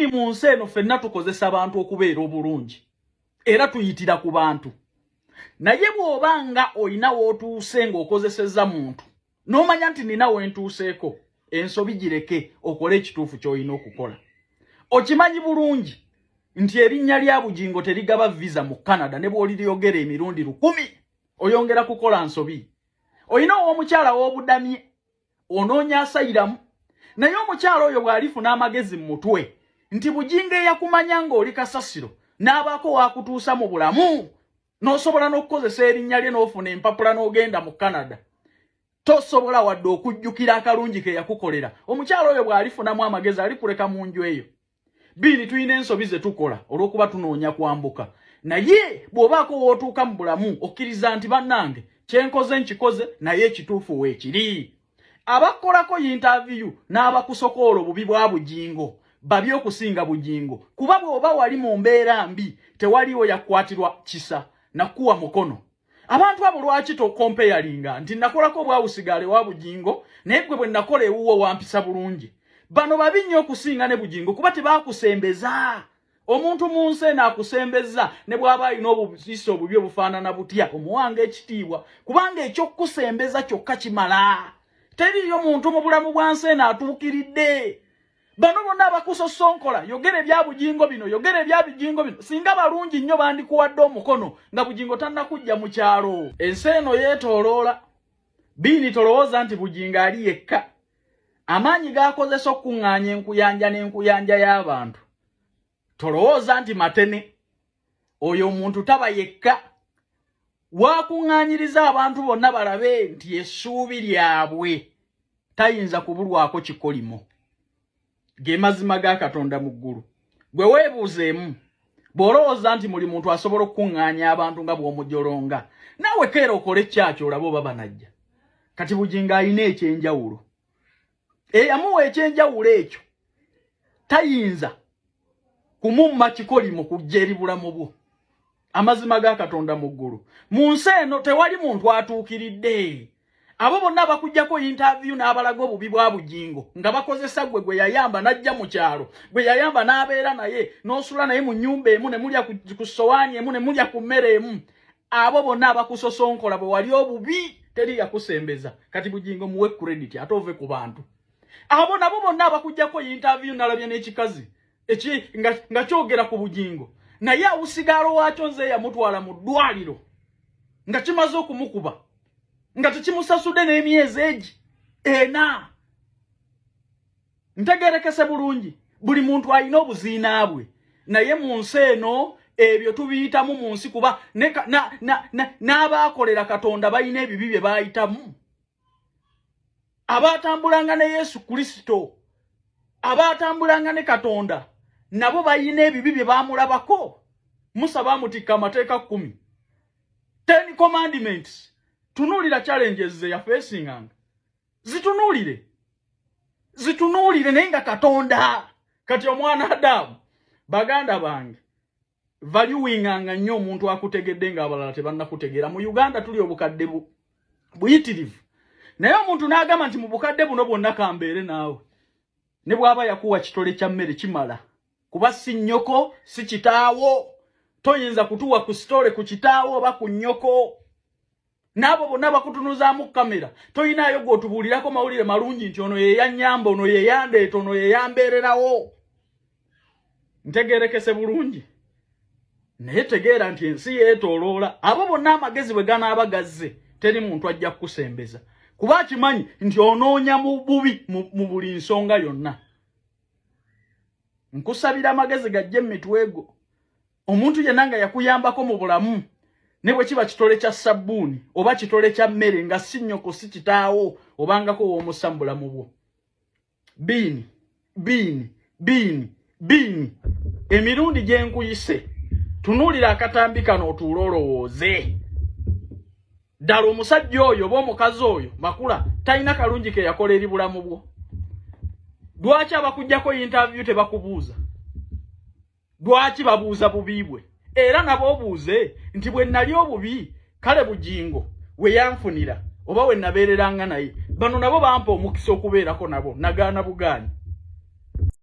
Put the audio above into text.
Biini mu nsi eno ffenna tukozesa abantu okubeera obulungi era tuyitira ku bantu. Naye bw'obanga olina w'otuuse ng'okozesezza muntu n'omanya nti nina wentuuseeko, ensobi gireke okole ekituufu ky'olina okukola. Okimanyi bulungi nti erinnya lya Bujjingo terigaba visa mu Canada ne bw'oliryogera emirundi 10 oyongera kukola nsobi. Olina omukyala w'obudamye onoonya asayiramu, naye omukyala oyo bw'alifuna amagezi mu mutwe nti Bujjingo eyakumanya ng'oli kasasiro n'abaako waakutuusa mu bulamu n'osobola n'okukozesa erinnya lye n'ofuna empapula n'ogenda mu Canada, tosobola wadde okujjukira akalungi ke yakukolera. Omukyala oyo bw'alifunamu amagezi alikuleka mu nju eyo. Biini tuyina ensobi ze tukola olw'okuba tunoonya kwambuka. Naye bw'obaako w'otuuka mu bulamu okkiriza nti bannange kyenkoze nkikoze naye ekituufu weekiri. Abakolako interview n'abakusokoola obubi bwa Bujjingo babi okusinga Bujjingo, kuba bw'oba wali mu mbeera mbi tewaliwo yakwatirwa kisa nakuwa mukono. Abantu abo lwaki tokompeyalinga nti nakolako bwawusigale wa Bujjingo naye gwe bwe nakola ewuwo wampisa bulungi? Bano babi nnyo okusinga ne Bujjingo kuba tebaakusembeza. Omuntu mu nsi eno akusembeza ne bw'aba alina obusiisi obubi obufaanana butya, omuwanga ekitiibwa, kubanga ekyokusembeza kyokka kimala. Teriyo muntu mu bulamu bwa nsi eno atuukiridde. Bano bonna abakusosonkola yogera ebya Bujjingo bino, yogera ebya Bujjingo bino, singa balungi nnyo bandikuwadde omukono nga Bujjingo tannakujja mu kyalo. Ensi eno yeetooloola. Biini tolowooza nti Bujjingo ali yekka. Amaanyi g'akozesa okuŋŋaanya enkuyanja n'enkuyanja y'abantu tolowooza nti matene. Oyo omuntu taba yekka. Waakuŋŋaanyiriza abantu bonna balabe nti essuubi lyabwe tayinza kubulwako kikolimo. Ge mazima ga Katonda mu ggulu. Gwe weebuuzeemu bw'olowooza nti muli muntu asobola okuŋŋaanya abantu nga bw'omujolonga, naawe keera okole kyakyo olabe oba banajja. Kati Bujjingo alina ekyenjawulo. Eyamuwa ekyenjawulo ekyo tayinza kumumma kikolimo kujja eri bulamu bwo. Amazima ga Katonda mu ggulu. Mu nsi eno tewali muntu atuukiridde. Abo bonna bakujjako interview n'abalaga obubi bwa Bujjingo nga bakozesa gwe yayamba n'ajja mu kyalo, gwe yayamba n'abeera naye n'osula naye mu nnyumba emu ne mulya ku ssowaani emu ne mulya ku mmere emu. Abo bonna abakusosonkola bwe wali obubi teri yakusembeza. Kati Bujjingo muwe credit ate ove ku bantu. Abo nabo bonna abakujjako interview n'alabye n'ekikazi nga kyogera ku Bujjingo, naye awusigalo wakyo nze yamutwala mu ddwaliro nga kimaze okumukuba nga tekimusasudde n'emyezi egi ena. Ntegerekese bulungi buli muntu alina obuziina bwe, naye mu nsi eno ebyo tubiyitamu mu nsi kuba n'abaakolera Katonda balina ebibi bye baayitamu. Abaatambulanga ne Yesu Kristo, abaatambulanga ne Katonda nabo balina ebibi bye baamulabako. Musa baamutikka amateeka 10. 10 commandments. Tunuulira challenges ze yafacinganga. Zitunuulire naye nga Katonda. Kati omwana Adamu baganda bange valuinganga nnyo omuntu akutegedde nga abalala tebannakutegeera. Mu Uganda tuli obukadde buyitirivu. Naye omuntu n'agamba nti mu bukadde buno bwonna kambeere naawe. Ne bw'aba yakuwa kitole kya mmere kimala. Kuba si nnyoko si kitaawo. Toyinza kutuwa ku sitole ku kitaawo oba ku nnyoko. N'abo bonna bakutunuzaamu kamera toyinaayo gw'otubuulirako mawulire malungi nti ono ye yannyamba, ono ye yandeeta, ono ye yambeererawo. Ntegeerekese bulungi. Naye tegeera nti ensi yeetooloola. Abo bonna amagezi bwe ganaaba gazze teri muntu ajja kukusembeza. Kuba akimanyi nti onoonya mu bubi mu buli nsonga yonna. Nkusabira amagezi gajje mu mitwego. Omuntu yenna nga yakuyambako mu bulamu ne bwe kiba kitole kya sabbuuni oba kitole kya mmere nga si nnyoko si kitaawo obangako w'omussa mu bulamu bwo. Biini emirundi gye nkuyise tunuulira akatambi kano otuule olowooze. Ddala omusajja oyo oba omukazi oyo makula talina kalungi ke yakola eri bulamu bwo. Lwaki abakujjako interview tebakubuuza? Lwaki babuuza bubi bwe? Era nabo obuuze nti bwe nnali obubi kale Bujjingo we yanfunira oba we nabeereranga naye. Bano nabo bampa omukisa okubeerako nabo nagaana bugaanyi.